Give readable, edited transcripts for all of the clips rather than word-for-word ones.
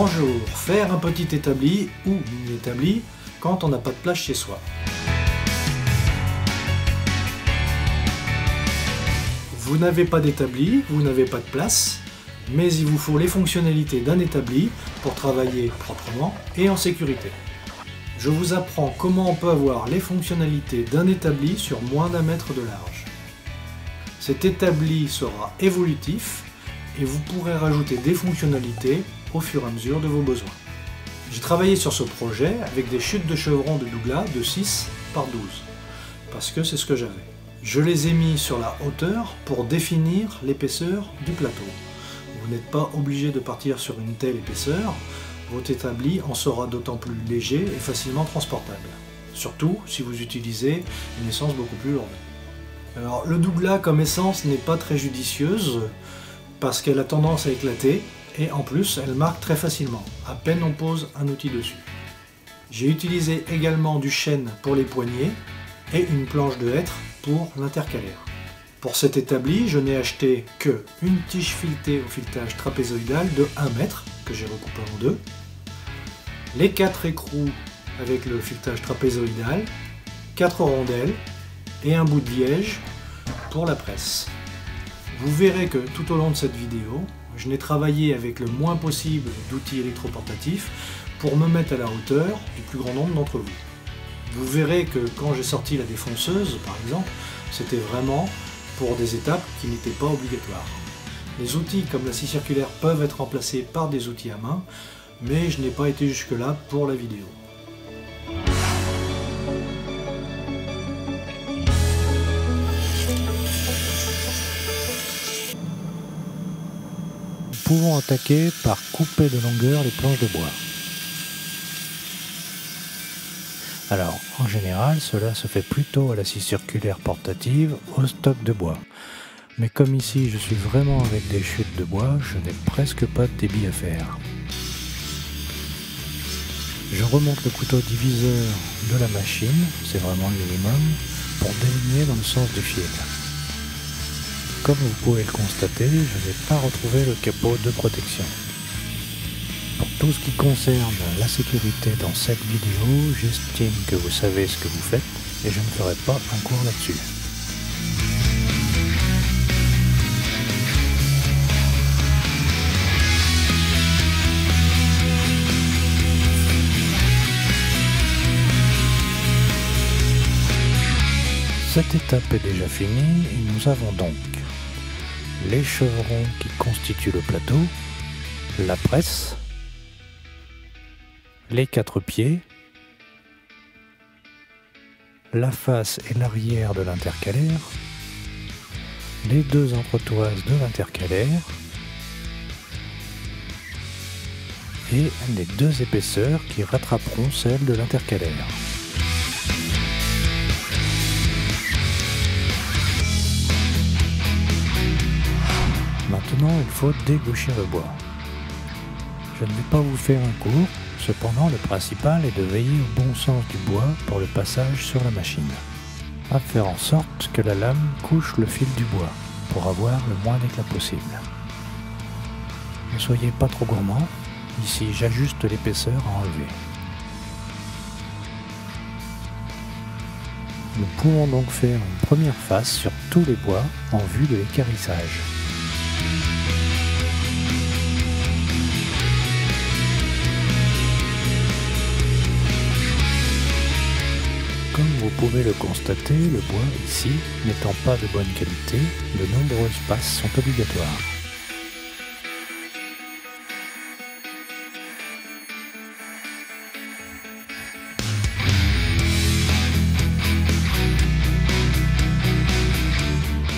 Bonjour, faire un petit établi ou une établi quand on n'a pas de place chez soi. Vous n'avez pas d'établi, vous n'avez pas de place, mais il vous faut les fonctionnalités d'un établi pour travailler proprement et en sécurité. Je vous apprends comment on peut avoir les fonctionnalités d'un établi sur moins d'1 mètre de large. Cet établi sera évolutif et vous pourrez rajouter des fonctionnalités au fur et à mesure de vos besoins. J'ai travaillé sur ce projet avec des chutes de chevrons de Douglas de 6 par 12, parce que c'est ce que j'avais. Je les ai mis sur la hauteur pour définir l'épaisseur du plateau. Vous n'êtes pas obligé de partir sur une telle épaisseur, votre établi en sera d'autant plus léger et facilement transportable. Surtout si vous utilisez une essence beaucoup plus lourde. Alors le Douglas comme essence n'est pas très judicieuse parce qu'elle a tendance à éclater et en plus elle marque très facilement, à peine on pose un outil dessus. J'ai utilisé également du chêne pour les poignées et une planche de hêtre pour l'intercalaire. Pour cet établi, je n'ai acheté que une tige filetée au filetage trapézoïdal de 1 mètre, que j'ai recoupé en deux, les 4 écrous avec le filetage trapézoïdal, 4 rondelles et un bout de liège pour la presse. Vous verrez que tout au long de cette vidéo, je n'ai travaillé avec le moins possible d'outils électroportatifs pour me mettre à la hauteur du plus grand nombre d'entre vous. Vous verrez que quand j'ai sorti la défonceuse, par exemple, c'était vraiment pour des étapes qui n'étaient pas obligatoires. Les outils comme la scie circulaire peuvent être remplacés par des outils à main, mais je n'ai pas été jusque-là pour la vidéo. Nous pouvons attaquer par couper de longueur les planches de bois. Alors, en général, cela se fait plutôt à la scie circulaire portative au stock de bois. Mais comme ici, je suis vraiment avec des chutes de bois, je n'ai presque pas de débit à faire. Je remonte le couteau diviseur de la machine, c'est vraiment le minimum, pour déligner dans le sens du fil. Comme vous pouvez le constater, je n'ai pas retrouvé le capot de protection. Pour tout ce qui concerne la sécurité dans cette vidéo, j'estime que vous savez ce que vous faites et je ne ferai pas un cours là-dessus. Cette étape est déjà finie et nous avons donc les chevrons qui constituent le plateau, la presse, les 4 pieds, la face et l'arrière de l'intercalaire, les 2 entretoises de l'intercalaire et les 2 épaisseurs qui rattraperont celles de l'intercalaire. Maintenant, il faut dégaucher le bois. Je ne vais pas vous faire un cours. Cependant, le principal est de veiller au bon sens du bois pour le passage sur la machine. À faire en sorte que la lame couche le fil du bois pour avoir le moins d'éclat possible. Ne soyez pas trop gourmand, ici j'ajuste l'épaisseur à enlever. Nous pouvons donc faire une première face sur tous les bois en vue de l'équarrissage. Comme vous pouvez le constater, le bois ici n'étant pas de bonne qualité, de nombreuses passes sont obligatoires.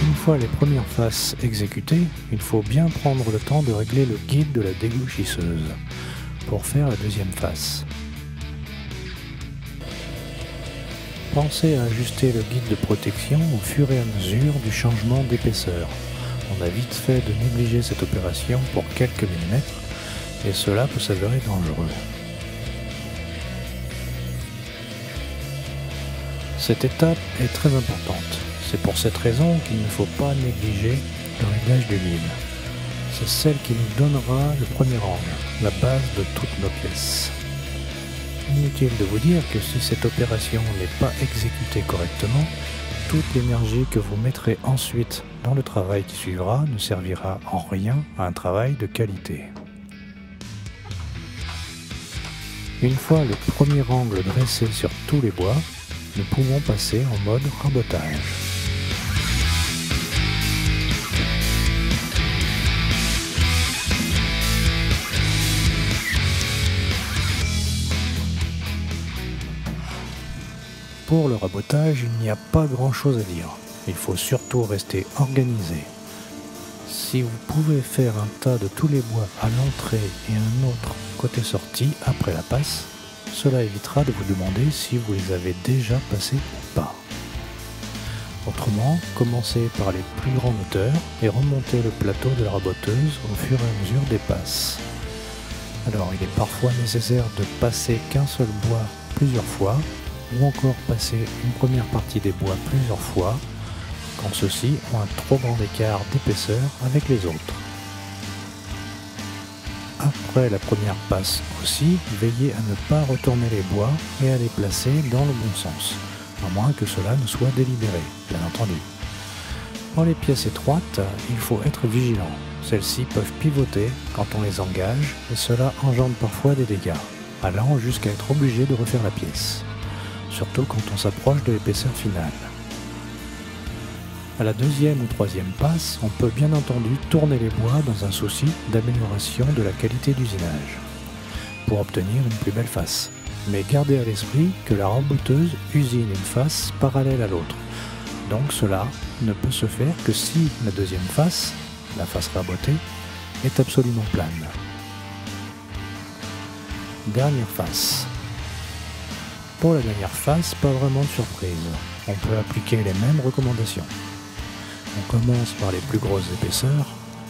Une fois les premières faces exécutées, il faut bien prendre le temps de régler le guide de la dégauchisseuse pour faire la deuxième face. Pensez à ajuster le guide de protection au fur et à mesure du changement d'épaisseur. On a vite fait de négliger cette opération pour quelques millimètres et cela peut s'avérer dangereux. Cette étape est très importante. C'est pour cette raison qu'il ne faut pas négliger le réglage du guide. C'est celle qui nous donnera le premier angle. la base de toutes nos pièces. Inutile de vous dire que si cette opération n'est pas exécutée correctement, toute l'énergie que vous mettrez ensuite dans le travail qui suivra ne servira en rien à un travail de qualité. Une fois le premier angle dressé sur tous les bois, nous pouvons passer en mode rabotage. Pour le rabotage, il n'y a pas grand chose à dire. Il faut surtout rester organisé. Si vous pouvez faire un tas de tous les bois à l'entrée et un autre côté sortie après la passe, cela évitera de vous demander si vous les avez déjà passés ou pas. Autrement, commencez par les plus grandes hauteurs et remontez le plateau de la raboteuse au fur et à mesure des passes. Alors il est parfois nécessaire de passer qu'un seul bois plusieurs fois, ou encore passer une première partie des bois plusieurs fois, quand ceux-ci ont un trop grand écart d'épaisseur avec les autres. Après la première passe aussi, veillez à ne pas retourner les bois et à les placer dans le bon sens, à moins que cela ne soit délibéré, bien entendu. Pour les pièces étroites, il faut être vigilant. Celles-ci peuvent pivoter quand on les engage et cela engendre parfois des dégâts, allant jusqu'à être obligé de refaire la pièce, surtout quand on s'approche de l'épaisseur finale. À la deuxième ou troisième passe, on peut bien entendu tourner les bois dans un souci d'amélioration de la qualité d'usinage, pour obtenir une plus belle face. Mais gardez à l'esprit que la raboteuse usine une face parallèle à l'autre, donc cela ne peut se faire que si la deuxième face, la face rabotée, est absolument plane. Dernière face. Pour la dernière face, pas vraiment de surprise. On peut appliquer les mêmes recommandations. On commence par les plus grosses épaisseurs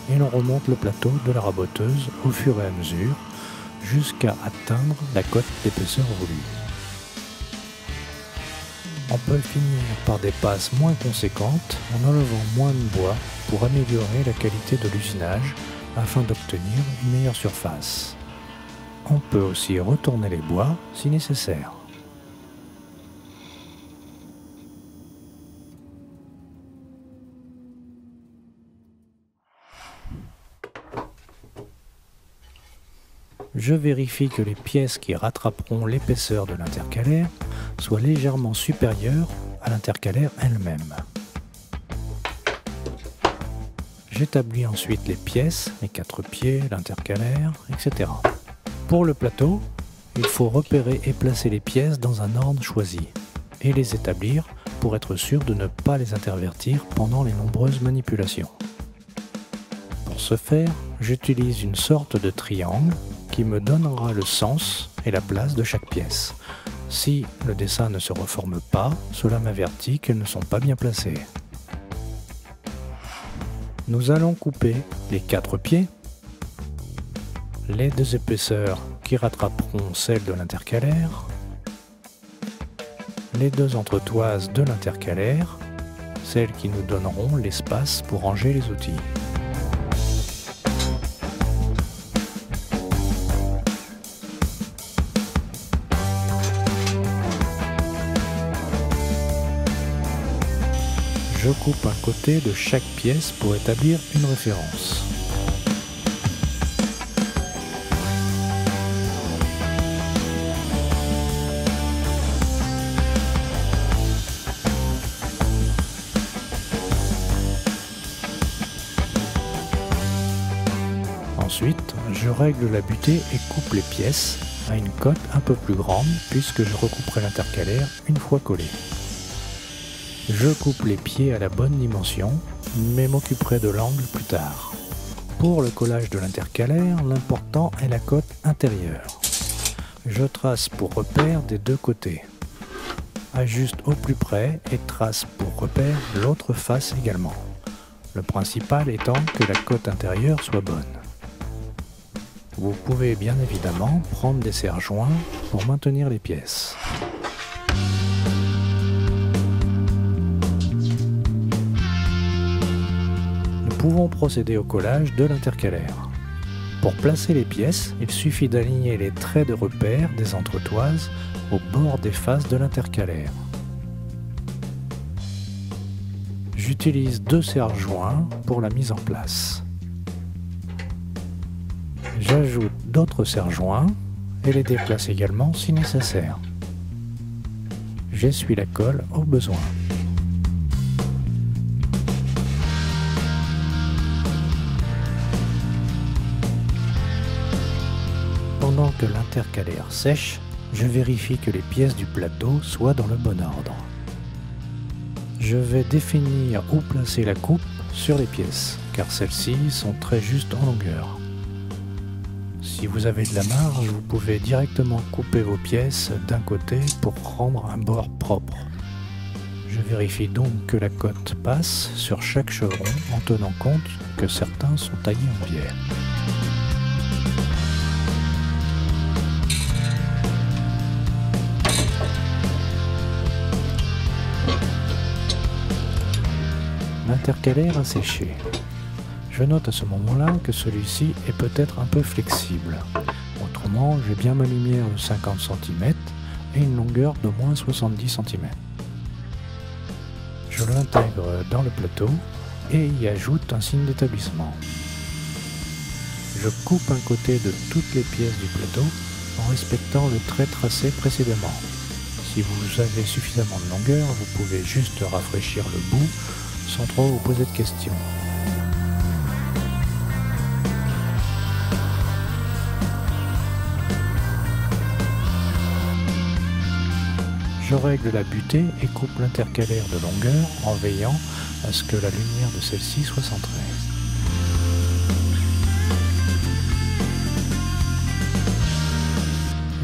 et l'on remonte le plateau de la raboteuse au fur et à mesure jusqu'à atteindre la cote d'épaisseur voulue. On peut finir par des passes moins conséquentes en enlevant moins de bois pour améliorer la qualité de l'usinage afin d'obtenir une meilleure surface. On peut aussi retourner les bois si nécessaire. Je vérifie que les pièces qui rattraperont l'épaisseur de l'intercalaire soient légèrement supérieures à l'intercalaire elle-même. J'établis ensuite les pièces, les 4 pieds, l'intercalaire, etc. Pour le plateau, il faut repérer et placer les pièces dans un ordre choisi et les établir pour être sûr de ne pas les intervertir pendant les nombreuses manipulations. Pour ce faire, j'utilise une sorte de triangle qui me donnera le sens et la place de chaque pièce. Si le dessin ne se reforme pas, cela m'avertit qu'elles ne sont pas bien placées. Nous allons couper les 4 pieds, les 2 épaisseurs qui rattraperont celles de l'intercalaire, les 2 entretoises de l'intercalaire, celles qui nous donneront l'espace pour ranger les outils. Je coupe un côté de chaque pièce pour établir une référence. Ensuite, je règle la butée et coupe les pièces à une cote un peu plus grande puisque je recouperai l'intercalaire une fois collé. Je coupe les pieds à la bonne dimension, mais m'occuperai de l'angle plus tard. Pour le collage de l'intercalaire, l'important est la cote intérieure. Je trace pour repère des 2 côtés. Ajuste au plus près et trace pour repère l'autre face également. Le principal étant que la cote intérieure soit bonne. Vous pouvez bien évidemment prendre des serre-joints pour maintenir les pièces. Nous pouvons procéder au collage de l'intercalaire. Pour placer les pièces, il suffit d'aligner les traits de repère des entretoises au bord des faces de l'intercalaire. J'utilise 2 serre-joints pour la mise en place. J'ajoute d'autres serre-joints et les déplace également si nécessaire. J'essuie la colle au besoin. Pendant que l'intercalaire sèche, je vérifie que les pièces du plateau soient dans le bon ordre. Je vais définir où placer la coupe sur les pièces, car celles-ci sont très justes en longueur. Si vous avez de la marge, vous pouvez directement couper vos pièces d'un côté pour rendre un bord propre. Je vérifie donc que la cote passe sur chaque chevron en tenant compte que certains sont taillés en biais. L'intercalaire a séché. Je note à ce moment-là que celui-ci est peut-être un peu flexible. Autrement, j'ai bien ma lumière de 50 cm et une longueur d'au moins 70 cm. Je l'intègre dans le plateau et y ajoute un signe d'établissement. Je coupe un côté de toutes les pièces du plateau en respectant le trait tracé précédemment. Si vous avez suffisamment de longueur, vous pouvez juste rafraîchir le bout sans trop vous poser de questions. Je règle la butée et coupe l'intercalaire de longueur en veillant à ce que la lumière de celle-ci soit centrée.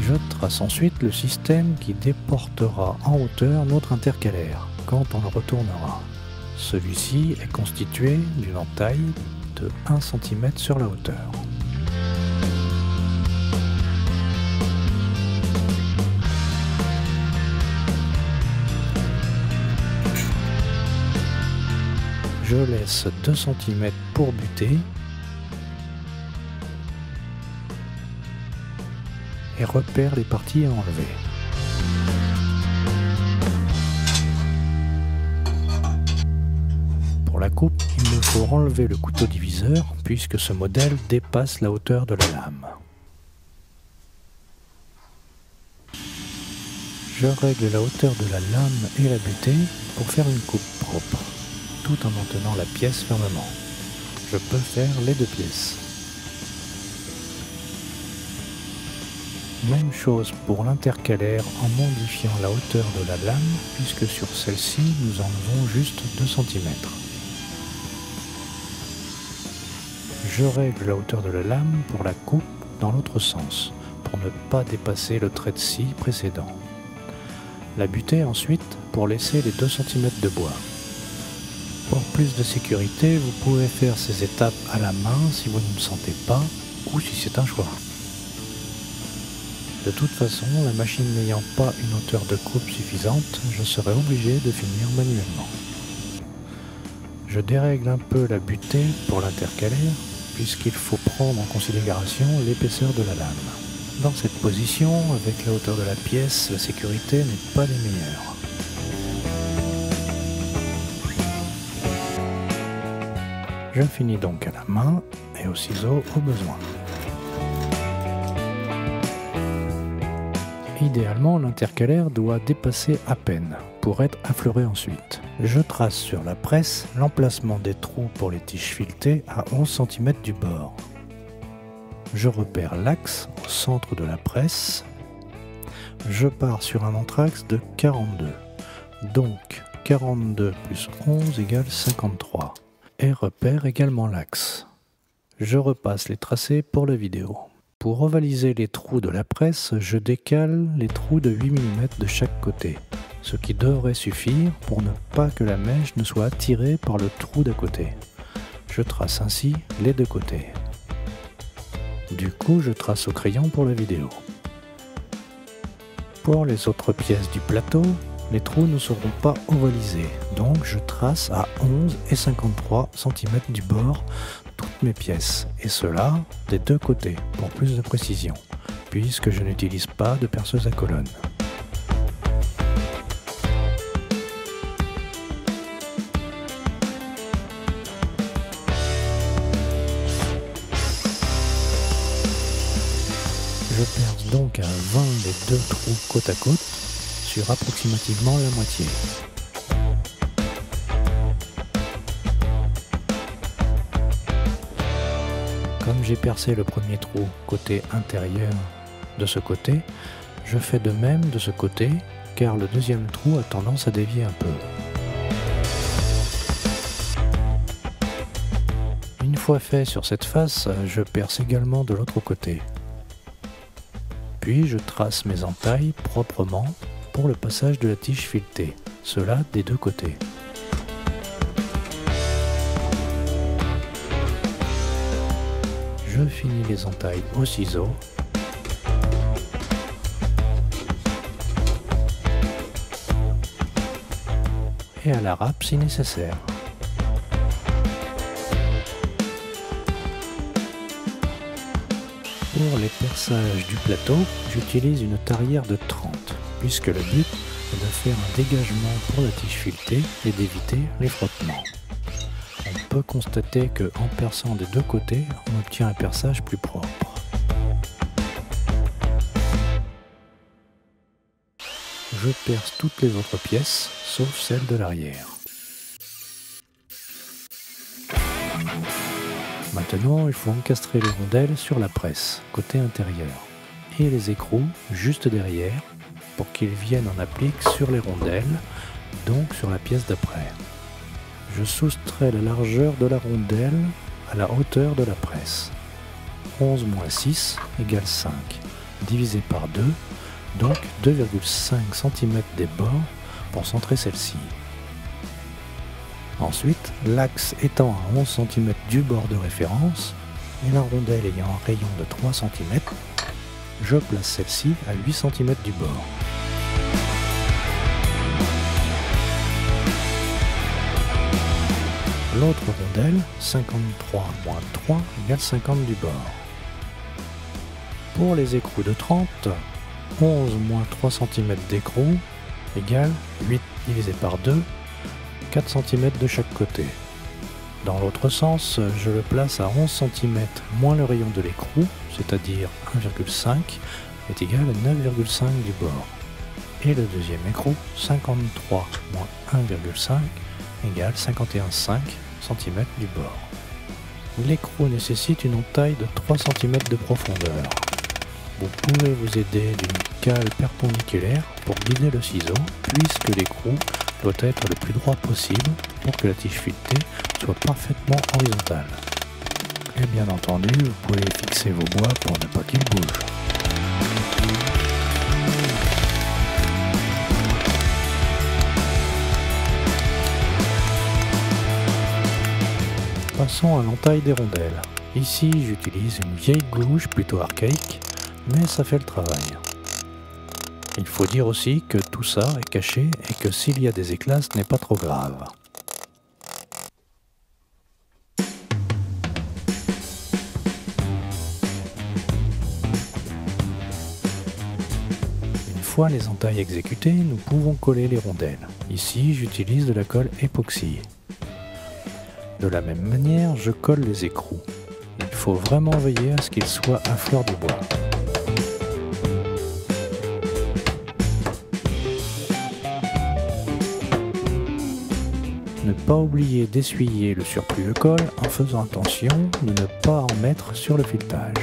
Je trace ensuite le système qui déportera en hauteur notre intercalaire quand on le retournera. Celui-ci est constitué d'une entaille de 1 cm sur la hauteur. Je laisse 2 cm pour buter et repère les parties à enlever. Pour la coupe, il me faut enlever le couteau diviseur puisque ce modèle dépasse la hauteur de la lame. Je règle la hauteur de la lame et la butée pour faire une coupe propre, tout en maintenant la pièce fermement. Je peux faire les 2 pièces. Même chose pour l'intercalaire en modifiant la hauteur de la lame puisque sur celle-ci nous enlevons juste 2 cm. Je règle la hauteur de la lame pour la coupe dans l'autre sens, pour ne pas dépasser le trait de scie précédent. La butée ensuite pour laisser les 2 cm de bois. Pour plus de sécurité, vous pouvez faire ces étapes à la main si vous ne le sentez pas ou si c'est un choix. De toute façon, la machine n'ayant pas une hauteur de coupe suffisante, je serai obligé de finir manuellement. Je dérègle un peu la butée pour l'intercalaire, puisqu'il faut prendre en considération l'épaisseur de la lame. Dans cette position, avec la hauteur de la pièce, la sécurité n'est pas des meilleures. Je finis donc à la main et au ciseau au besoin. Idéalement, l'intercalaire doit dépasser à peine pour être affleuré ensuite. Je trace sur la presse l'emplacement des trous pour les tiges filetées à 11 cm du bord. Je repère l'axe au centre de la presse. Je pars sur un entraxe de 42. Donc 42 plus 11 égale 53. Et repère également l'axe. Je repasse les tracés pour la vidéo. Pour ovaliser les trous de la presse, je décale les trous de 8 mm de chaque côté, ce qui devrait suffire pour ne pas que la mèche ne soit attirée par le trou d'à côté. Je trace ainsi les 2 côtés. Du coup, je trace au crayon pour la vidéo. Pour les autres pièces du plateau, les trous ne seront pas ovalisés, donc je trace à 11 et 53 cm du bord toutes mes pièces, et cela des deux côtés, pour plus de précision, puisque je n'utilise pas de perceuse à colonne. Je perce donc à 20 les deux trous côte à côte sur approximativement la moitié. Comme j'ai percé le premier trou côté intérieur de ce côté, je fais de même de ce côté car le deuxième trou a tendance à dévier un peu. Une fois fait sur cette face, je perce également de l'autre côté. Puis je trace mes entailles proprement pour le passage de la tige filetée, cela des deux côtés. Je finis les entailles au ciseau. Et à la râpe si nécessaire. Pour les perçages du plateau, j'utilise une tarière de 30, puisque le but est de faire un dégagement pour la tige filetée et d'éviter les frottements. On peut constater que en perçant des deux côtés, on obtient un perçage plus propre. Je perce toutes les autres pièces, sauf celle de l'arrière. Maintenant, il faut encastrer les rondelles sur la presse, côté intérieur, et les écrous juste derrière, pour qu'ils viennent en applique sur les rondelles, donc sur la pièce d'après. Je soustrais la largeur de la rondelle à la hauteur de la presse. 11 moins 6 égale 5, divisé par 2, donc 2,5 cm des bords pour centrer celle-ci. Ensuite, l'axe étant à 11 cm du bord de référence et la rondelle ayant un rayon de 3 cm, je place celle-ci à 8 cm du bord. L'autre rondelle, 53 moins 3 égale 50 du bord. Pour les écrous de 30, 11 moins 3 cm d'écrou égale 8 divisé par 2, 4 cm de chaque côté. Dans l'autre sens, je le place à 11 cm moins le rayon de l'écrou, c'est-à-dire 1,5, est égal à 9,5 du bord. Et le deuxième écrou, 53 moins 1,5 égale 51,5 cm du bord. L'écrou nécessite une entaille de 3 cm de profondeur. Vous pouvez vous aider d'une cale perpendiculaire pour guider le ciseau, puisque l'écrou doit être le plus droit possible pour que la tige filetée soit parfaitement horizontale. Et bien entendu, vous pouvez fixer vos bois pour ne pas qu'ils bougent. Passons à l'entaille des rondelles. Ici, j'utilise une vieille gouge plutôt archaïque, mais ça fait le travail. Il faut dire aussi que tout ça est caché et que s'il y a des éclats, ce n'est pas trop grave. Une fois les entailles exécutées, nous pouvons coller les rondelles. Ici, j'utilise de la colle époxy. De la même manière, je colle les écrous. Il faut vraiment veiller à ce qu'ils soient à fleur de bois. Ne pas oublier d'essuyer le surplus de colle en faisant attention de ne pas en mettre sur le filetage.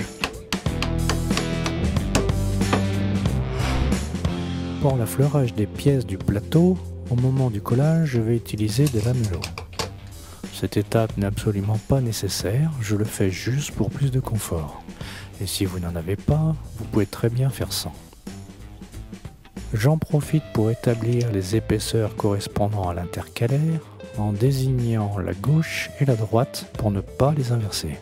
Pour l'affleurage des pièces du plateau, au moment du collage, je vais utiliser de l'amelo. Cette étape n'est absolument pas nécessaire, je le fais juste pour plus de confort. Et si vous n'en avez pas, vous pouvez très bien faire sans. J'en profite pour établir les épaisseurs correspondant à l'intercalaire en désignant la gauche et la droite pour ne pas les inverser.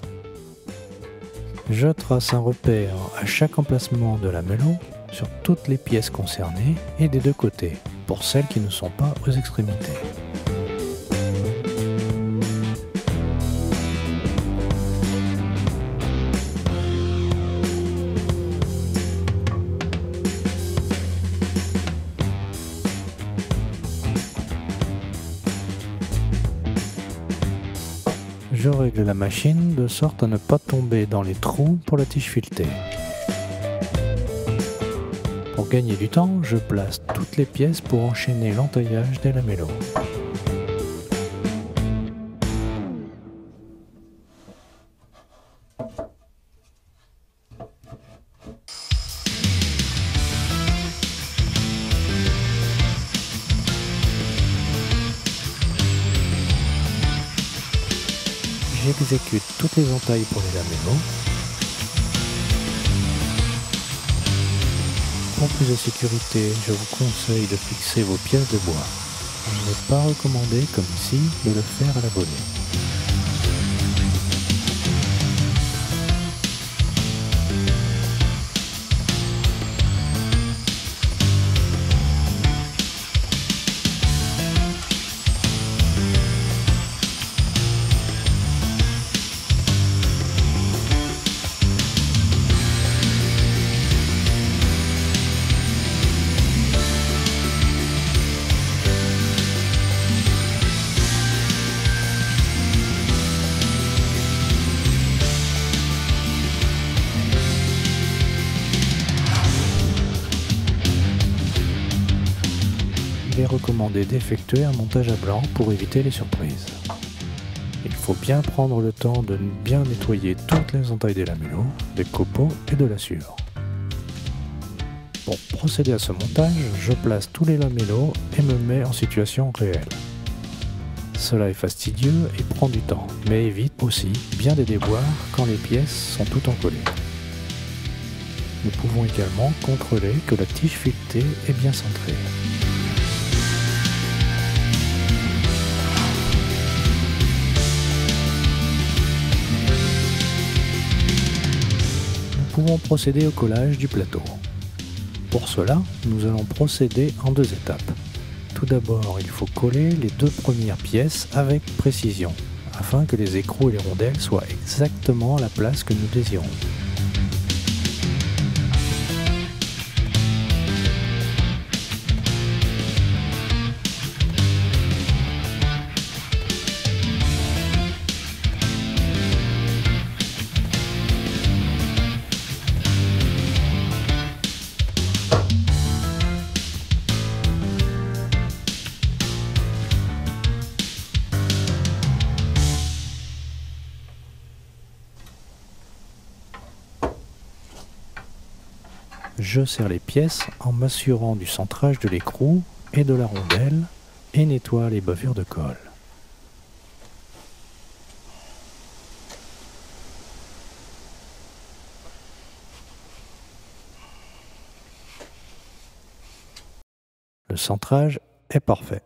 Je trace un repère à chaque emplacement de lamellot sur toutes les pièces concernées et des deux côtés, pour celles qui ne sont pas aux extrémités. Je règle la machine de sorte à ne pas tomber dans les trous pour la tige filetée. Pour gagner du temps, je place toutes les pièces pour enchaîner l'entaillage des lamellot. J'exécute toutes les entailles pour les lamellot. Pour plus de sécurité, je vous conseille de fixer vos pièces de bois. Il n'est pas recommandé, comme ici, de le faire à la volée. Il est recommandé d'effectuer un montage à blanc pour éviter les surprises. Il faut bien prendre le temps de bien nettoyer toutes les entailles des lamellot, des copeaux et de la sueur. Pour procéder à ce montage, je place tous les lamellot et me mets en situation réelle. Cela est fastidieux et prend du temps, mais évite aussi bien des déboires quand les pièces sont toutes encollées. Nous pouvons également contrôler que la tige filetée est bien centrée. Nous pouvons procéder au collage du plateau. Pour cela, nous allons procéder en deux étapes. Tout d'abord, il faut coller les deux premières pièces avec précision, afin que les écrous et les rondelles soient exactement à la place que nous désirons. Je serre les pièces en m'assurant du centrage de l'écrou et de la rondelle et nettoie les bavures de colle. Le centrage est parfait.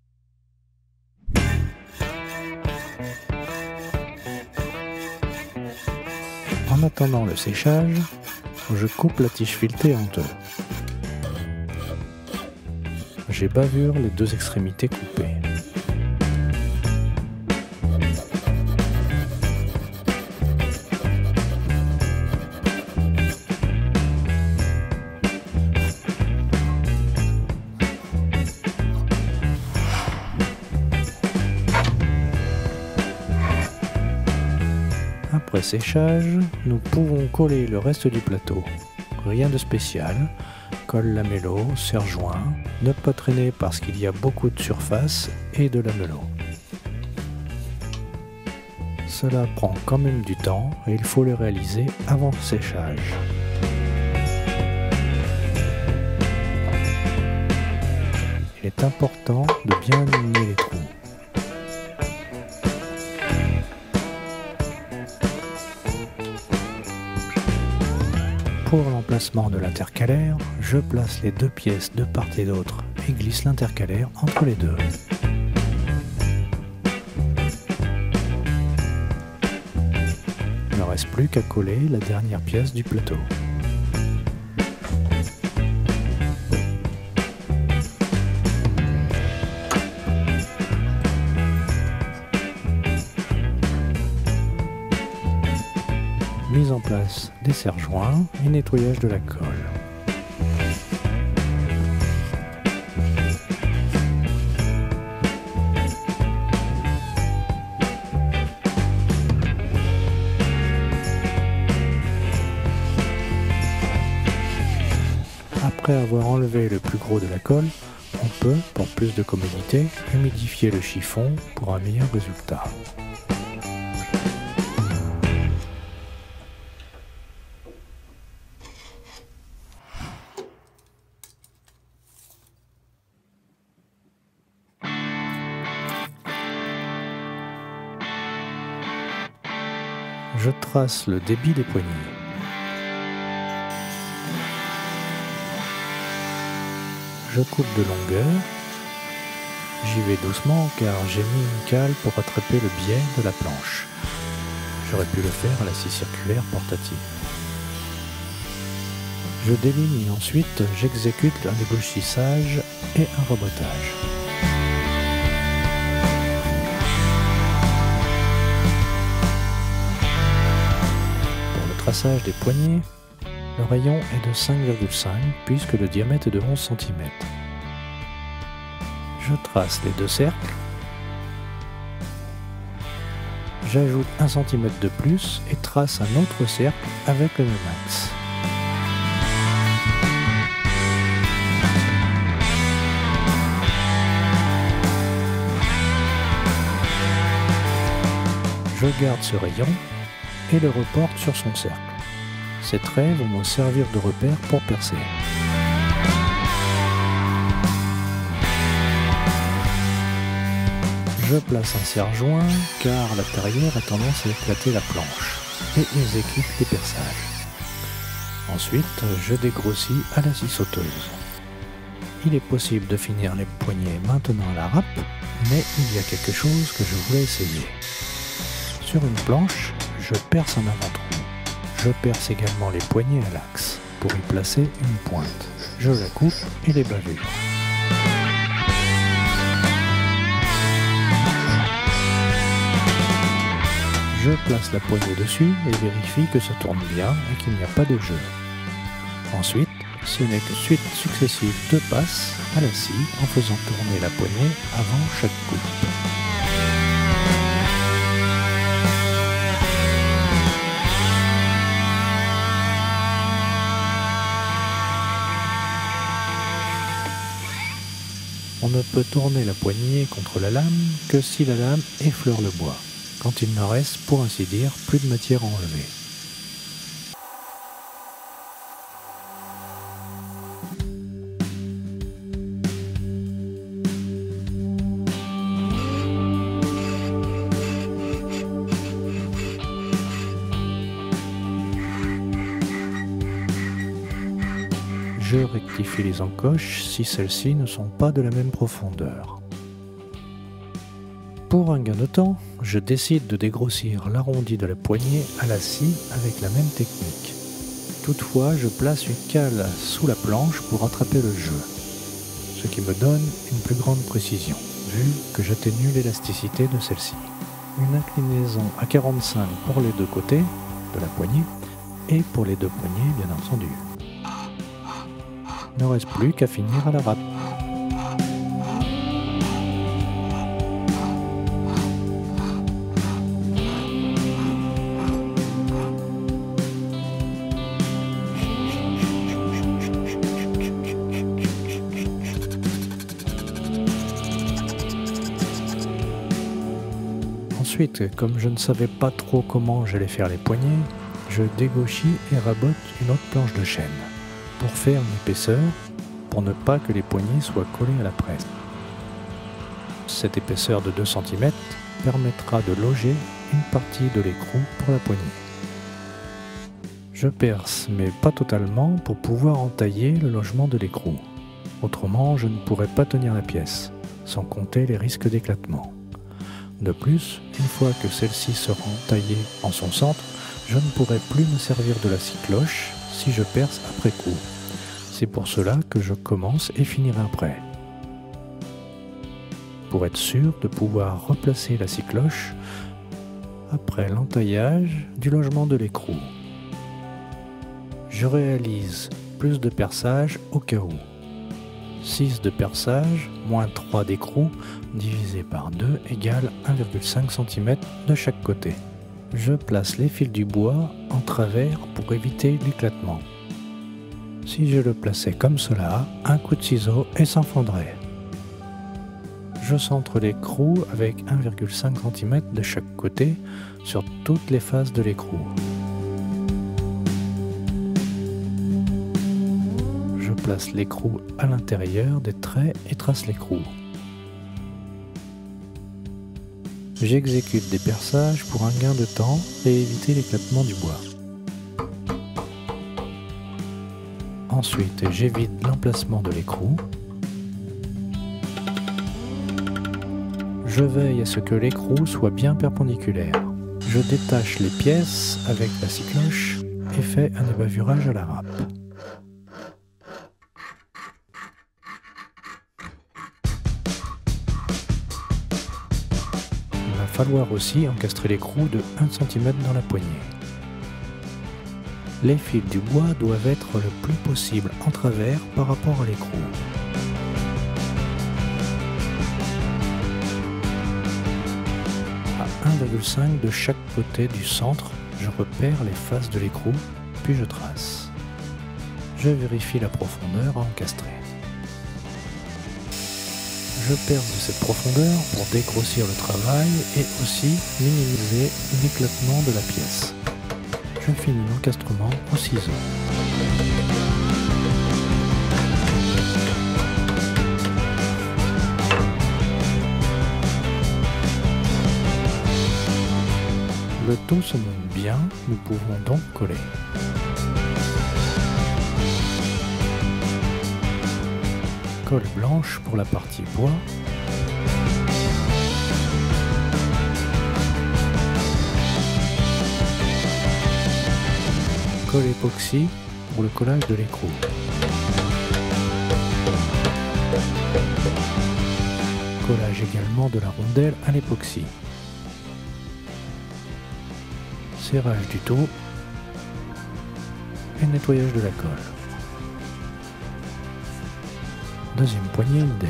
En attendant le séchage, je coupe la tige filetée en deux. J'ai bavure les deux extrémités coupées. Après séchage, nous pouvons coller le reste du plateau. Rien de spécial, colle lamellot, serre-joint, ne pas traîner parce qu'il y a beaucoup de surface et de lamellot. Cela prend quand même du temps et il faut le réaliser avant le séchage. Il est important de bien aligner les trous. Pour l'emplacement de l'intercalaire, je place les deux pièces de part et d'autre et glisse l'intercalaire entre les deux. Il me reste plus qu'à coller la dernière pièce du plateau. Mise en place des serre-joints et nettoyage de la colle. Après avoir enlevé le plus gros de la colle, on peut, pour plus de commodité, humidifier le chiffon pour un meilleur résultat. Je trace le débit des poignées. Je coupe de longueur. J'y vais doucement car j'ai mis une cale pour rattraper le biais de la planche. J'aurais pu le faire à la scie circulaire portative. Je déligne et ensuite j'exécute un débouchissage et un rabotage. Pour le traçage des poignées, le rayon est de 5,5 puisque le diamètre est de 11 cm. Je trace les deux cercles. J'ajoute 1 cm de plus et trace un autre cercle avec le même axe. Je garde ce rayon et le reporte sur son cercle. Ces traits vont me servir de repère pour percer. Je place un serre-joint car l'intérieur a tendance à éclater la planche et exécute les perçages. Ensuite, je dégrossis à la scie sauteuse. Il est possible de finir les poignées maintenant à la râpe, mais il y a quelque chose que je voulais essayer. Sur une planche, je perce un avant-trou. Je perce également les poignées à l'axe pour y placer une pointe. Je la coupe et les bavure. Je place la poignée dessus et vérifie que ça tourne bien et qu'il n'y a pas de jeu. Ensuite, ce n'est que suite successive de passes à la scie en faisant tourner la poignée avant chaque coupe. On ne peut tourner la poignée contre la lame que si la lame effleure le bois, quand il ne reste, pour ainsi dire, plus de matière à enlever. Je rectifie les encoches si celles-ci ne sont pas de la même profondeur. Pour un gain de temps, je décide de dégrossir l'arrondi de la poignée à la scie avec la même technique. Toutefois, je place une cale sous la planche pour rattraper le jeu, ce qui me donne une plus grande précision, vu que j'atténue l'élasticité de celle-ci. Une inclinaison à 45 pour les deux côtés de la poignée et pour les deux poignées, bien entendu. Il ne reste plus qu'à finir à la râpe. Ensuite, comme je ne savais pas trop comment j'allais faire les poignées, je dégauchis et rabote une autre planche de chêne pour faire une épaisseur, pour ne pas que les poignées soient collées à la presse. Cette épaisseur de 2 cm permettra de loger une partie de l'écrou pour la poignée. Je perce, mais pas totalement, pour pouvoir entailler le logement de l'écrou. Autrement, je ne pourrais pas tenir la pièce, sans compter les risques d'éclatement. De plus, une fois que celle-ci sera entaillée en son centre, je ne pourrai plus me servir de la scie cloche si je perce après coup. C'est pour cela que je commence et finirai après. Pour être sûr de pouvoir replacer la scie cloche après l'entaillage du logement de l'écrou. Je réalise plus de perçage au cas où. 6 de perçage moins 3 d'écrou divisé par 2 égale 1,5 cm de chaque côté. Je place les fils du bois en travers pour éviter l'éclatement. Si je le plaçais comme cela, un coup de ciseau et s'enfondrait. Je centre l'écrou avec 1,5 cm de chaque côté sur toutes les faces de l'écrou. Je place l'écrou à l'intérieur des traits et trace l'écrou. J'exécute des perçages pour un gain de temps et éviter l'éclatement du bois. Ensuite, j'évite l'emplacement de l'écrou. Je veille à ce que l'écrou soit bien perpendiculaire. Je détache les pièces avec la scie cloche et fais un ébavurage à la râpe. Il va falloir aussi encastrer l'écrou de 1 cm dans la poignée. Les fils du bois doivent être le plus possible en travers par rapport à l'écrou. À 1,5 de chaque côté du centre, je repère les faces de l'écrou, puis je trace. Je vérifie la profondeur à encastrer. Je perce de cette profondeur pour dégrossir le travail et aussi minimiser l'éclatement de la pièce. Je finis l'encastrement au ciseau. Le tout se monte bien, nous pouvons donc coller. Colle blanche pour la partie bois. Colle époxy pour le collage de l'écrou. Collage également de la rondelle à l'époxy. Serrage du dos et nettoyage de la colle. Deuxième poignée idem.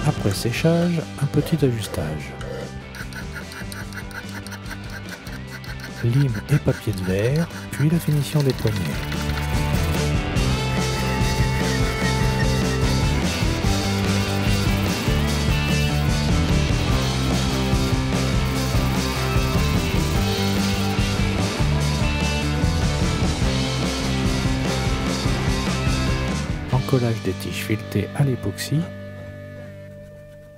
Après séchage, un petit ajustage. Lime et papier de verre, puis la finition des poignées. Collage des tiges filetées à l'époxy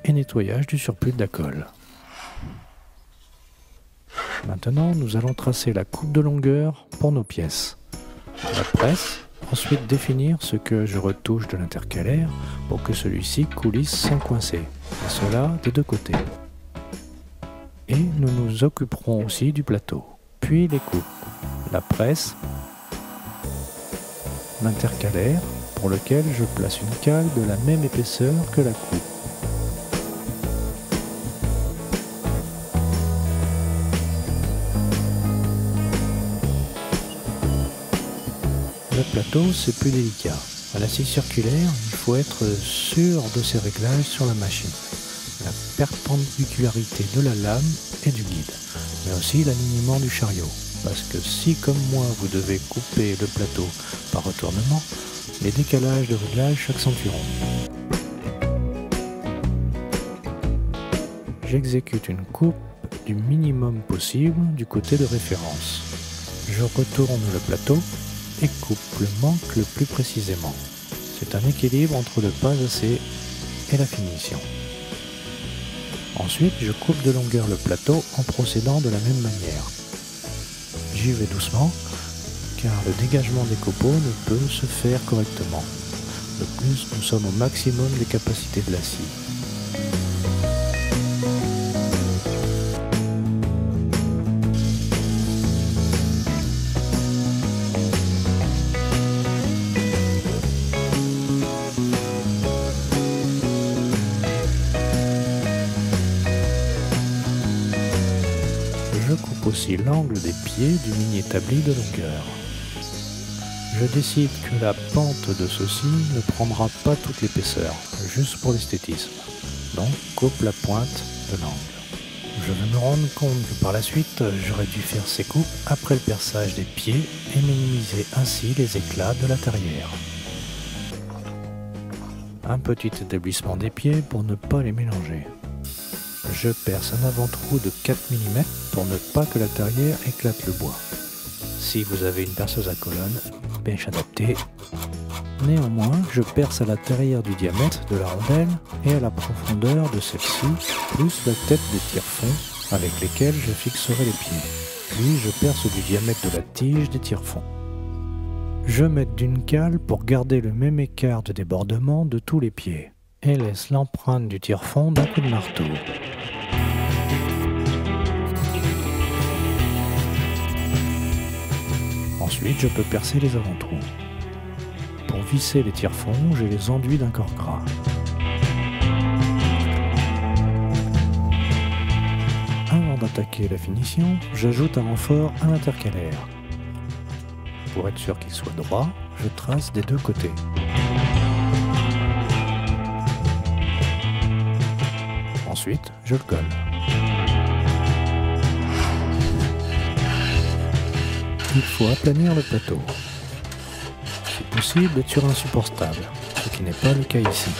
et nettoyage du surplus de la colle. Maintenant, nous allons tracer la coupe de longueur pour nos pièces. La presse, ensuite définir ce que je retouche de l'intercalaire pour que celui-ci coulisse sans coincer, et cela des deux côtés. Et nous nous occuperons aussi du plateau, puis les coupes, la presse, l'intercalaire, pour lequel je place une cale de la même épaisseur que la coupe. Le plateau, c'est plus délicat. À la scie circulaire, il faut être sûr de ses réglages sur la machine. La perpendicularité de la lame et du guide, mais aussi l'alignement du chariot. Parce que si, comme moi, vous devez couper le plateau par retournement, les décalages de réglage s'accentueront. J'exécute une coupe du minimum possible du côté de référence. Je retourne le plateau et coupe le manque le plus précisément. C'est un équilibre entre le pas assez et la finition. Ensuite, je coupe de longueur le plateau en procédant de la même manière. J'y vais doucement, car le dégagement des copeaux ne peut se faire correctement. De plus, nous sommes au maximum des capacités de la scie. Je coupe aussi l'angle des pieds du mini établi de longueur. Je décide que la pente de ceci ne prendra pas toute l'épaisseur, juste pour l'esthétisme. Donc, coupe la pointe de l'angle. Je vais me rendre compte que par la suite, j'aurais dû faire ces coupes après le perçage des pieds et minimiser ainsi les éclats de la tarière. Un petit établissement des pieds pour ne pas les mélanger. Je perce un avant-trou de 4 mm pour ne pas que la tarière éclate le bois. Si vous avez une perceuse à colonne, pêche adaptée. Néanmoins, je perce à la tarière du diamètre de la rondelle et à la profondeur de celle-ci, plus la tête des tire-fonds avec lesquels je fixerai les pieds. Puis je perce du diamètre de la tige des tire-fonds. Je mets d'une cale pour garder le même écart de débordement de tous les pieds et laisse l'empreinte du tire-fond d'un coup de marteau. Ensuite, je peux percer les avant-trous. Pour visser les tire-fonds, je les enduis d'un corps gras. Avant d'attaquer la finition, j'ajoute un renfort à l'intercalaire. Pour être sûr qu'il soit droit, je trace des deux côtés. Ensuite, je le colle. Il faut aplanir le plateau. Si possible, être sur un support stable, ce qui n'est pas le cas ici.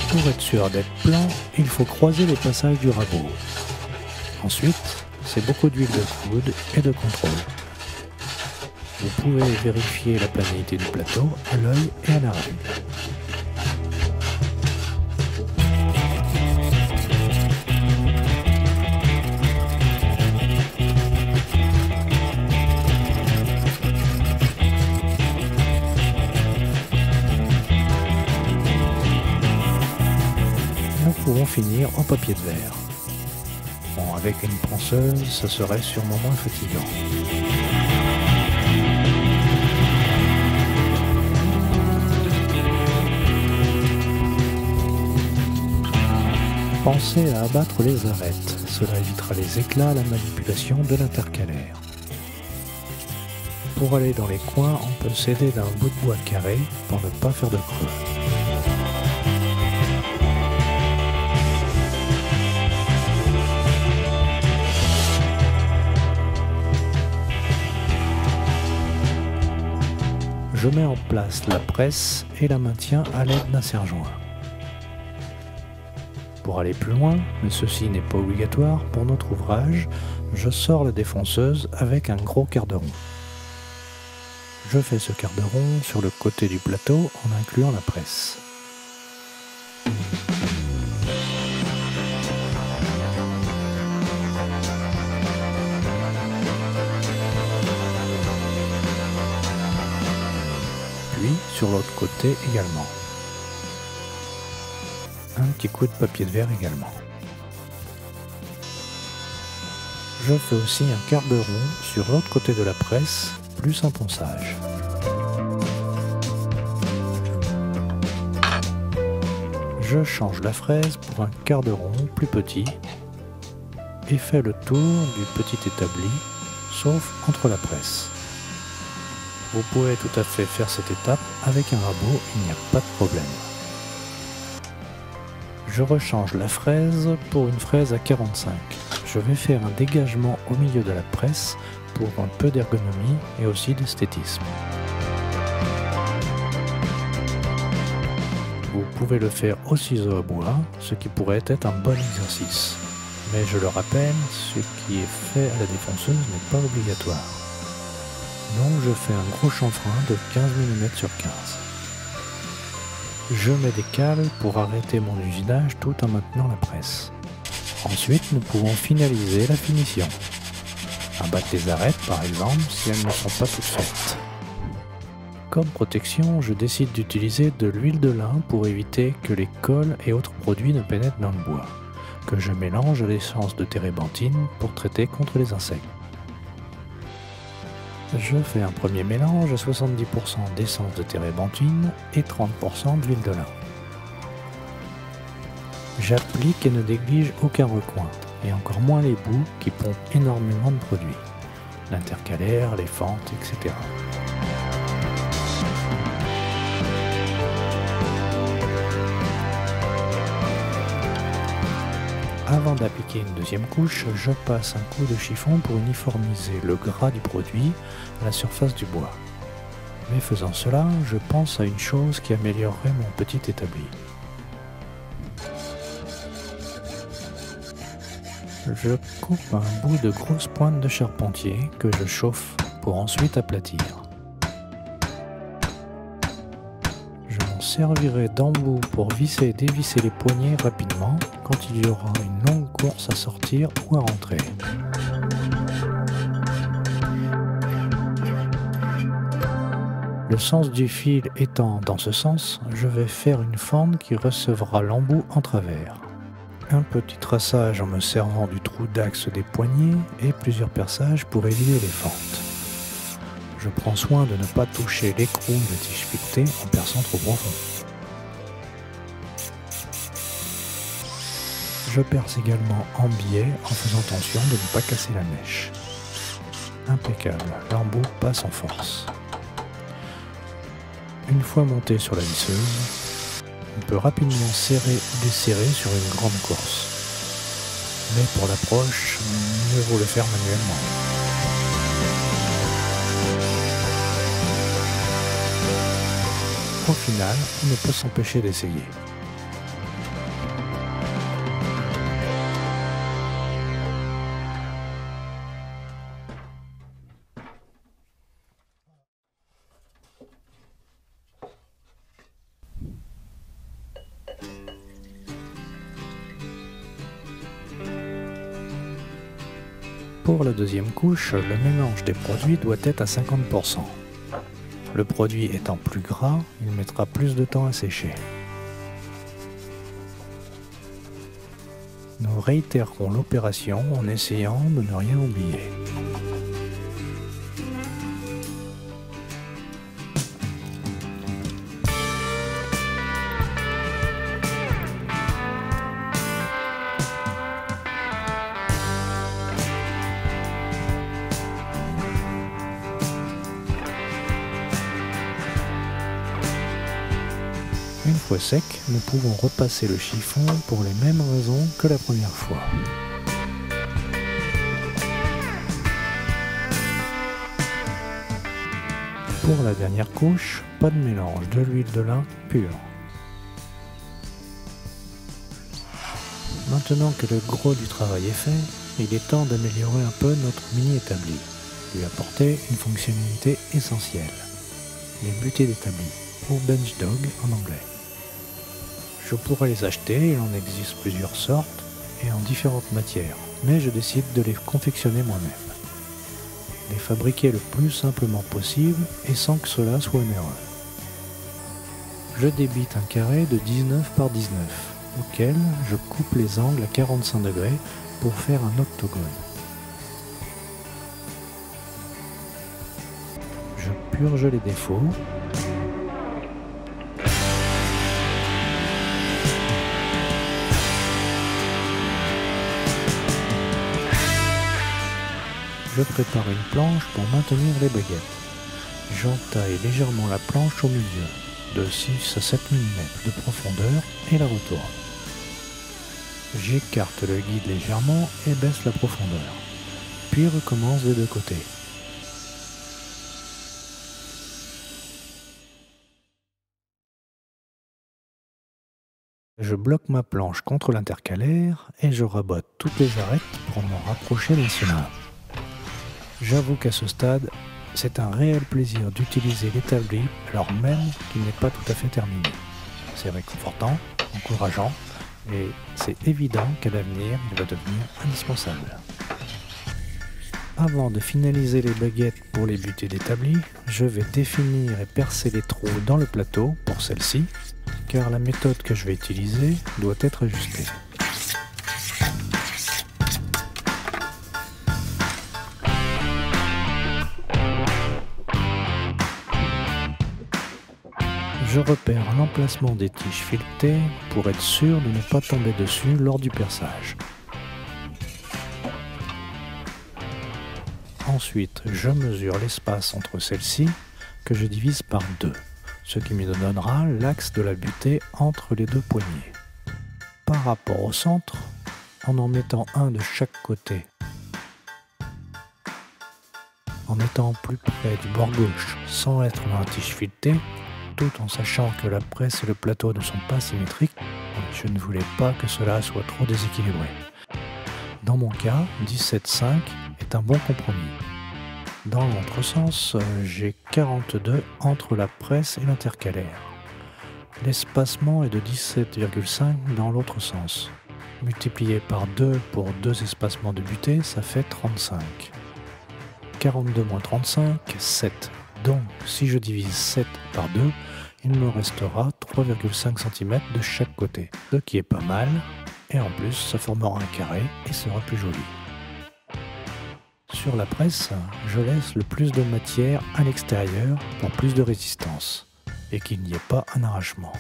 Pour être sûr d'être plan, il faut croiser les passages du rabot. Ensuite, c'est beaucoup d'huile de coude et de contrôle. Vous pouvez vérifier la planité du plateau à l'œil et à la règle. Nous pouvons finir en papier de verre. Bon, avec une ponceuse, ça serait sûrement moins fatigant. Pensez à abattre les arêtes, cela évitera les éclats à la manipulation de l'intercalaire. Pour aller dans les coins, on peut s'aider d'un bout de bois carré pour ne pas faire de creux. Je mets en place la presse et la maintiens à l'aide d'un serre-joint. Pour aller plus loin, mais ceci n'est pas obligatoire pour notre ouvrage, je sors la défonceuse avec un gros quart de rond. Je fais ce quart de rond sur le côté du plateau en incluant la presse. Puis sur l'autre côté également. Un petit coup de papier de verre également. Je fais aussi un quart de rond sur l'autre côté de la presse, plus un ponçage. Je change la fraise pour un quart de rond plus petit et fais le tour du petit établi, sauf entre la presse. Vous pouvez tout à fait faire cette étape avec un rabot, il n'y a pas de problème. Je rechange la fraise pour une fraise à 45. Je vais faire un dégagement au milieu de la presse pour un peu d'ergonomie et aussi d'esthétisme. Vous pouvez le faire au ciseau à bois, ce qui pourrait être un bon exercice. Mais je le rappelle, ce qui est fait à la défonceuse n'est pas obligatoire. Donc je fais un gros chanfrein de 15 mm sur 15. Je mets des cales pour arrêter mon usinage tout en maintenant la presse. Ensuite, nous pouvons finaliser la finition. Abattre les arêtes par exemple si elles ne sont pas toutes faites. Comme protection, je décide d'utiliser de l'huile de lin pour éviter que les cols et autres produits ne pénètrent dans le bois, que je mélange à l'essence de térébenthine pour traiter contre les insectes. Je fais un premier mélange à 70% d'essence de térébenthine et 30% d'huile de lin. J'applique et ne néglige aucun recoin, et encore moins les bouts qui pompent énormément de produits, l'intercalaire, les fentes, etc. Avant d'appliquer une deuxième couche, je passe un coup de chiffon pour uniformiser le gras du produit à la surface du bois. Mais faisant cela, je pense à une chose qui améliorerait mon petit établi. Je coupe un bout de grosse pointe de charpentier que je chauffe pour ensuite aplatir. Je m'en servirai d'embout pour visser et dévisser les poignets rapidement quand il y aura une longue course à sortir ou à rentrer. Le sens du fil étant dans ce sens, je vais faire une fente qui recevra l'embout en travers. Un petit traçage en me servant du trou d'axe des poignets et plusieurs perçages pour éviter les fentes. Je prends soin de ne pas toucher l'écrou de tige piquetée en perçant trop profond. Je perce également en biais en faisant attention de ne pas casser la mèche. Impeccable, l'embout passe en force. Une fois monté sur la visseuse, on peut rapidement serrer ou desserrer sur une grande course. Mais pour l'approche, mieux vaut le faire manuellement. Au final, on ne peut s'empêcher d'essayer. Pour la deuxième couche, le mélange des produits doit être à 50%. Le produit étant plus gras, il mettra plus de temps à sécher. Nous réitérerons l'opération en essayant de ne rien oublier. Une fois sec, nous pouvons repasser le chiffon pour les mêmes raisons que la première fois. Pour la dernière couche, pas de mélange, de l'huile de lin pure. Maintenant que le gros du travail est fait, il est temps d'améliorer un peu notre mini établi, lui apporter une fonctionnalité essentielle, les butées d'établi, ou bench dog en anglais. Je pourrais les acheter, il en existe plusieurs sortes et en différentes matières, mais je décide de les confectionner moi-même. Les fabriquer le plus simplement possible et sans que cela soit onéreux. Je débite un carré de 19 par 19, auquel je coupe les angles à 45 degrés pour faire un octogone. Je purge les défauts. Je prépare une planche pour maintenir les baguettes. J'entaille légèrement la planche au milieu, de 6 à 7 mm de profondeur et la retourne. J'écarte le guide légèrement et baisse la profondeur, puis recommence des deux côtés. Je bloque ma planche contre l'intercalaire et je rabote toutes les arêtes pour m'en rapprocher d'un cylindre. J'avoue qu'à ce stade, c'est un réel plaisir d'utiliser l'établi alors même qu'il n'est pas tout à fait terminé. C'est réconfortant, encourageant, et c'est évident qu'à l'avenir, il va devenir indispensable. Avant de finaliser les baguettes pour les butées d'établi, je vais définir et percer les trous dans le plateau pour celle-ci, car la méthode que je vais utiliser doit être ajustée. Je repère l'emplacement des tiges filetées pour être sûr de ne pas tomber dessus lors du perçage. Ensuite, je mesure l'espace entre celles-ci que je divise par 2, ce qui me donnera l'axe de la butée entre les deux poignées. Par rapport au centre, en mettant un de chaque côté, en étant plus près du bord gauche sans être dans la tige filetée, tout en sachant que la presse et le plateau ne sont pas symétriques, je ne voulais pas que cela soit trop déséquilibré. Dans mon cas, 17,5 est un bon compromis. Dans l'autre sens, j'ai 42 entre la presse et l'intercalaire. L'espacement est de 17,5 dans l'autre sens. Multiplié par 2 pour 2 espacements de butée, ça fait 35. 42 moins 35, 7. Donc, si je divise 7 par 2, il me restera 3,5 cm de chaque côté, ce qui est pas mal, et en plus, ça formera un carré et sera plus joli. Sur la presse, je laisse le plus de matière à l'extérieur pour plus de résistance, et qu'il n'y ait pas un arrachement.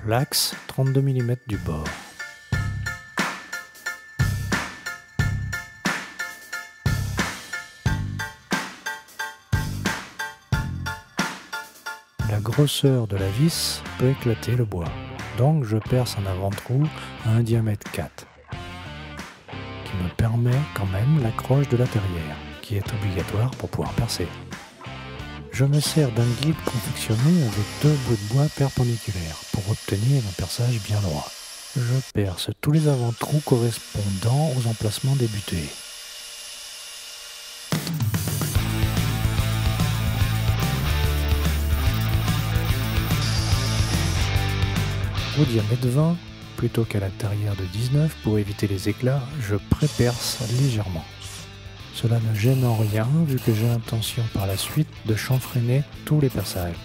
L'axe, 32 mm du bord. La grosseur de la vis peut éclater le bois, donc je perce un avant-trou à un diamètre 4, qui me permet quand même l'accroche de la terrière, qui est obligatoire pour pouvoir percer. Je me sers d'un guide confectionné avec 2 bouts de bois perpendiculaires pour obtenir un perçage bien droit. Je perce tous les avant-trous correspondant aux emplacements des butées. Au diamètre 20, plutôt qu'à l'intérieur de 19 pour éviter les éclats, je pré-perce légèrement. Cela ne gêne en rien vu que j'ai l'intention par la suite de chanfreiner tous les perçages.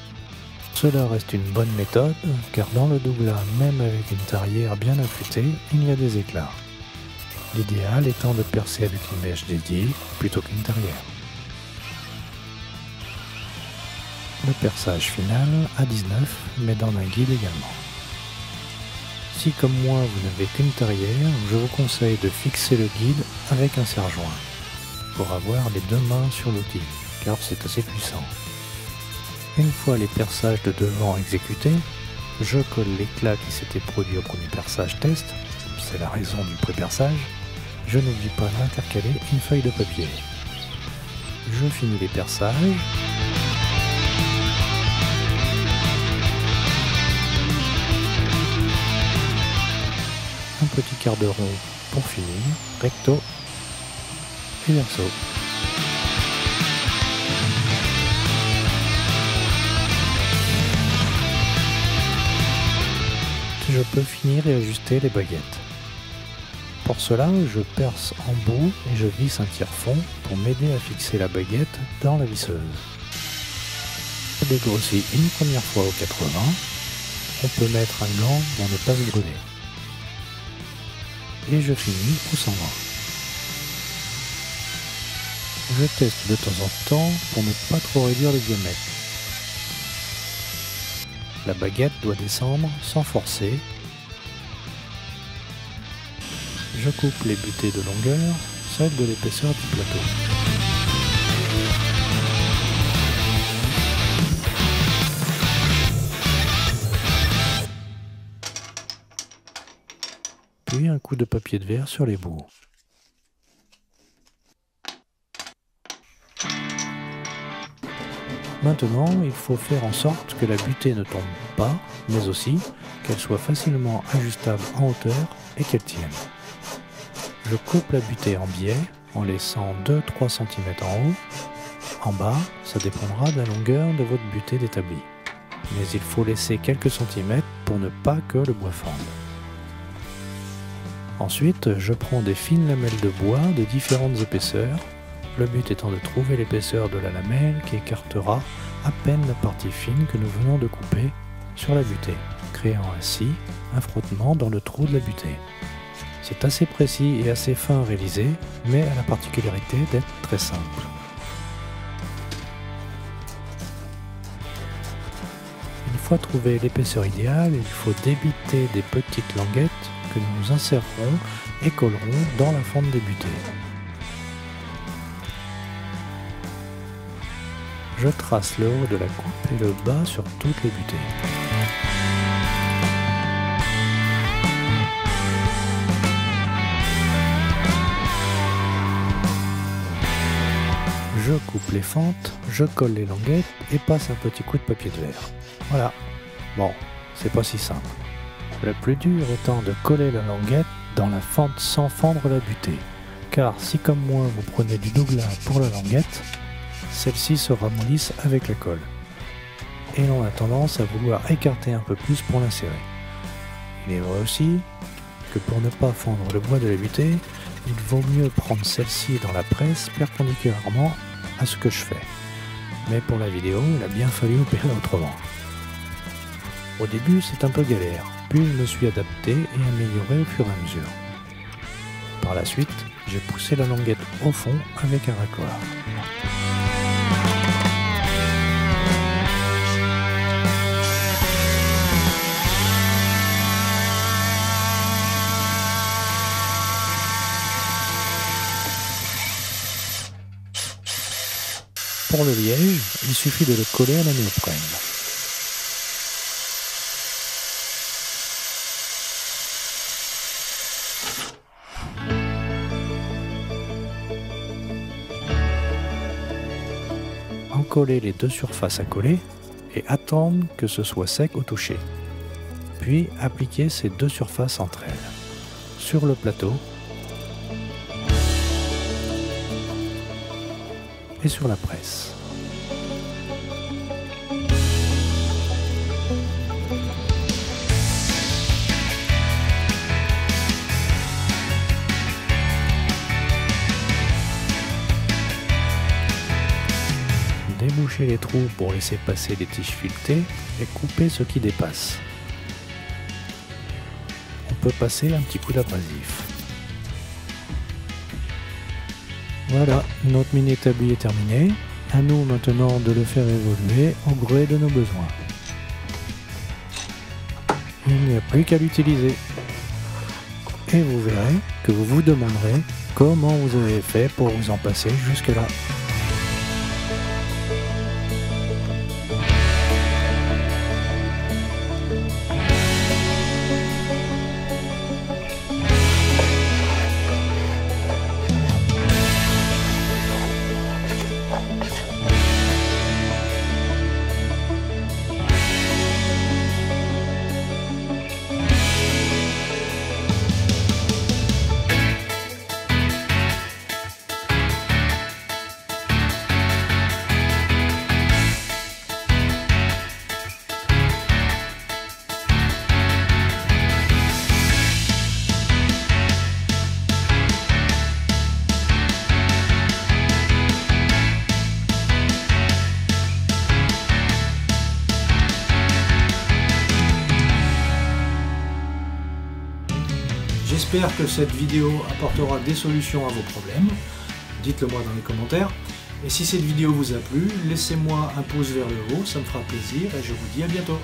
Cela reste une bonne méthode car dans le douglas, même avec une tarière bien affûtée, il y a des éclats. L'idéal étant de percer avec une mèche dédiée plutôt qu'une tarière. Le perçage final à 19 mais dans un guide également. Si comme moi vous n'avez qu'une tarière, je vous conseille de fixer le guide avec un serre-joint pour avoir les 2 mains sur l'outil, car c'est assez puissant. Une fois les perçages de devant exécutés, je colle l'éclat qui s'était produit au premier perçage test, c'est la raison du pré-perçage. Je n'oublie pas d'intercaler une feuille de papier. Je finis les perçages. Un petit quart de rond pour finir, recto et verso. Je peux finir et ajuster les baguettes. Pour cela, je perce en bout et je visse un tire-fond pour m'aider à fixer la baguette dans la visseuse. Je dégrossis une première fois au 80. On peut mettre un gant pour ne pas se brûler. Et je finis au 120. Je teste de temps en temps pour ne pas trop réduire le diamètre. La baguette doit descendre sans forcer. Je coupe les butées de longueur, celle de l'épaisseur du plateau. Puis un coup de papier de verre sur les bouts. Maintenant, il faut faire en sorte que la butée ne tombe pas, mais aussi qu'elle soit facilement ajustable en hauteur et qu'elle tienne. Je coupe la butée en biais en laissant 2-3 cm en haut. En bas, ça dépendra de la longueur de votre butée d'établi. Mais il faut laisser quelques centimètres pour ne pas que le bois fende. Ensuite, je prends des fines lamelles de bois de différentes épaisseurs le but étant de trouver l'épaisseur de la lamelle qui écartera à peine la partie fine que nous venons de couper sur la butée, créant ainsi un frottement dans le trou de la butée. C'est assez précis et assez fin à réaliser, mais a la particularité d'être très simple. Une fois trouvé l'épaisseur idéale, il faut débiter des petites languettes que nous insérerons et collerons dans la fente des butées. Je trace le haut de la coupe et le bas sur toutes les butées. Je coupe les fentes, je colle les languettes et passe un petit coup de papier de verre. Voilà. Bon, c'est pas si simple. Le plus dur étant de coller la languette dans la fente sans fendre la butée. Car si comme moi vous prenez du douglas pour la languette, celle-ci se ramollisse avec la colle. Et l'on a tendance à vouloir écarter un peu plus pour l'insérer. Il est vrai aussi que pour ne pas fendre le bois de la butée, il vaut mieux prendre celle-ci dans la presse perpendiculairement à ce que je fais. Mais pour la vidéo, il a bien fallu opérer autrement. Au début, c'est un peu galère, puis je me suis adapté et amélioré au fur et à mesure. Par la suite, j'ai poussé la languette au fond avec un racloir. Pour le liège, il suffit de le coller à la néoprène. Encoller les deux surfaces à coller et attendre que ce soit sec au toucher. Puis appliquer ces deux surfaces entre elles, sur le plateau et sur la presse. Déboucher les trous pour laisser passer les tiges filetées et couper ce qui dépasse. On peut passer un petit coup d'abrasif. Voilà, notre mini établi est terminé. À nous maintenant de le faire évoluer au gré de nos besoins. Il n'y a plus qu'à l'utiliser. Et vous verrez que vous vous demanderez comment vous avez fait pour vous en passer jusque-là. J'espère que cette vidéo apportera des solutions à vos problèmes. Dites-le moi dans les commentaires. Et si cette vidéo vous a plu, laissez-moi un pouce vers le haut, ça me fera plaisir et je vous dis à bientôt.